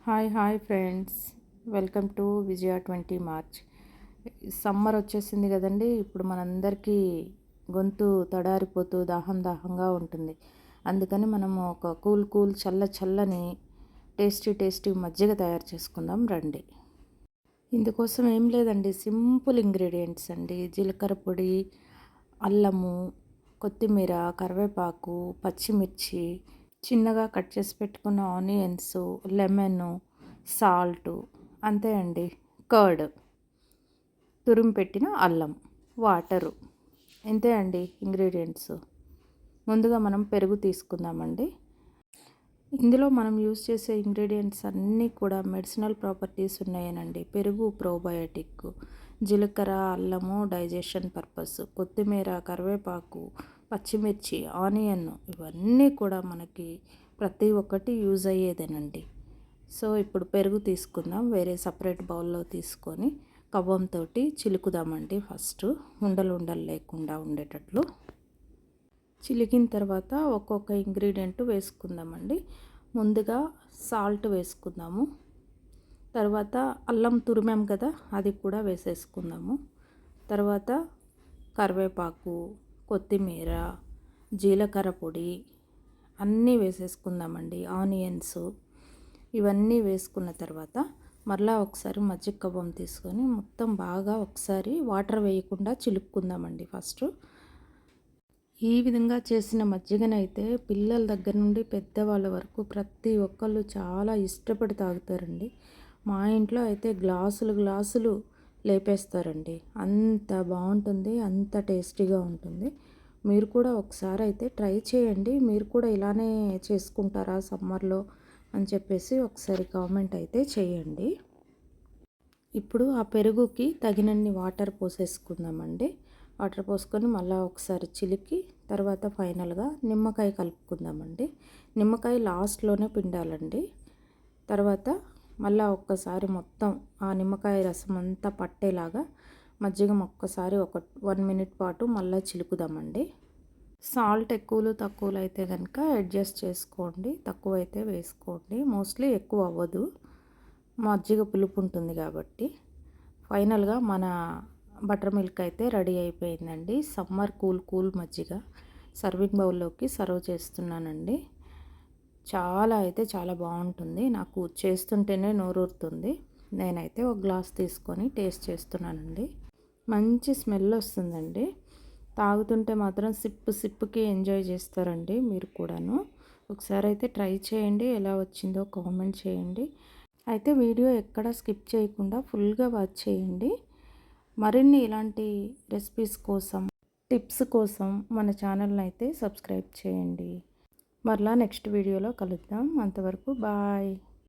Hi friends, welcome to Vijaya 20 March. Summer వచ్చేసింది కదండి. ఇప్పుడు మనందరికీ గొంతు తడారిపోతూ దాహంగా ఉంటుంది. అందుకని మనము ఒక కూల్ చల్లని టేస్టీ మజ్జిగ తయారు చేసుకుందాం రండి. ఇందుకోసం ఏం లేదండి, సింపుల్ ఇంగ్రీడియంట్స్ అండి. జీలకర్ర పొడి, అల్లము, కొత్తిమీర, కరివేపాకు, పచ్చిమిర్చి, చిన్నగా కట్ చేసి పెట్టుకున్న ఆనియన్స్, లెమన్, సాల్ట్, అంతే అండి. కర్డ్, తురిమి పెట్టిన అల్లం, వాటరు, ఇంతే అండి ఇంగ్రీడియంట్స్. ముందుగా మనం పెరుగు తీసుకుందామండి. ఇందులో మనం యూస్ చేసే ఇంగ్రీడియంట్స్ అన్నీ కూడా మెడిసినల్ ప్రాపర్టీస్ ఉన్నాయనండి. పెరుగు ప్రోబయోటిక్, జీలకర్ర, అల్లము డైజెషన్ పర్పస్, కొత్తిమీర, కరివేపాకు, పచ్చిమిర్చి, ఆనియన్, ఇవన్నీ కూడా మనకి ప్రతి ఒక్కటి యూజ్ అయ్యేదేనండి. సో ఇప్పుడు పెరుగు తీసుకుందాం. వేరే సపరేట్ బౌల్లో తీసుకొని కవ్వంతో చిలుకుదామండి. ఫస్ట్ ఉండలు లేకుండా ఉండేటట్లు చిలికిన తర్వాత ఒక్కొక్క ఇంగ్రీడియంట్ వేసుకుందామండి. ముందుగా సాల్ట్ వేసుకుందాము. తర్వాత అల్లం తురిమాం కదా, అది కూడా వేసేసుకుందాము. తర్వాత కరివేపాకు, కొత్తిమీర, జీలకర్ర పొడి అన్నీ వేసేసుకుందామండి. ఆనియన్స్, ఇవన్నీ వేసుకున్న తర్వాత మరలా ఒకసారి మజ్జిగ కవ్వం తీసుకొని మొత్తం బాగా ఒకసారి వాటర్ వేయకుండా చిలుక్కుందామండి. ఫస్ట్ ఈ విధంగా చేసిన మజ్జిగనైతే పిల్లల దగ్గర నుండి పెద్దవాళ్ళ వరకు ప్రతి ఒక్కళ్ళు చాలా ఇష్టపడి తాగుతారండి. మా ఇంట్లో అయితే గ్లాసులు లేపేస్తారండి. అంత బాగుంటుంది, అంత టేస్టీగా ఉంటుంది. మీరు కూడా ఒకసారి అయితే ట్రై చేయండి. మీరు కూడా ఇలానే చేసుకుంటారా సమ్మర్లో అని చెప్పేసి ఒకసారి కామెంట్ అయితే చేయండి. ఇప్పుడు ఆ పెరుగుకి తగినన్ని వాటర్ పోసేసుకుందామండి. వాటర్ పోసుకొని మళ్ళీ ఒకసారి చిలికి తర్వాత ఫైనల్గా నిమ్మకాయ కలుపుకుందామండి. నిమ్మకాయ లాస్ట్లోనే పిండాలండి. తర్వాత మళ్ళీ ఒక్కసారి మొత్తం ఆ నిమ్మకాయ రసం అంతా పట్టేలాగా మజ్జిగ ఒక్కసారి 1 మినిట్ పాటు మళ్ళీ చిలుకుదామండి. సాల్ట్ ఎక్కువలు తక్కువలు అయితే కనుక అడ్జస్ట్ చేసుకోండి, తక్కువ అయితే వేసుకోండి. మోస్ట్లీ ఎక్కువ అవ్వదు, మజ్జిగ పులుపు ఉంటుంది కాబట్టి. ఫైనల్గా మన బటర్ మిల్క్ అయితే రెడీ అయిపోయిందండి. సమ్మర్ కూల్ మజ్జిగ సర్వింగ్ బౌల్లోకి సర్వ్ చేస్తున్నానండి. చాలా బాగుంటుంది. నాకు చేస్తుంటేనే నోరూరుతుంది. నేనైతే ఒక గ్లాస్ తీసుకొని టేస్ట్ చేస్తున్నానండి. మంచి స్మెల్ వస్తుందండి. తాగుతుంటే మాత్రం సిప్పుకి ఎంజాయ్ చేస్తారండి మీరు కూడాను. ఒకసారి అయితే ట్రై చేయండి, ఎలా వచ్చిందో కామెంట్ చేయండి. అయితే వీడియో ఎక్కడ స్కిప్ చేయకుండా ఫుల్గా వాచ్ చేయండి. మరిన్ని ఇలాంటి రెసిపీస్ కోసం, టిప్స్ కోసం మన ఛానల్ని అయితే సబ్స్క్రైబ్ చేయండి. మరలా నెక్స్ట్ వీడియోలో కలుద్దాం. అంతవరకు బాయ్.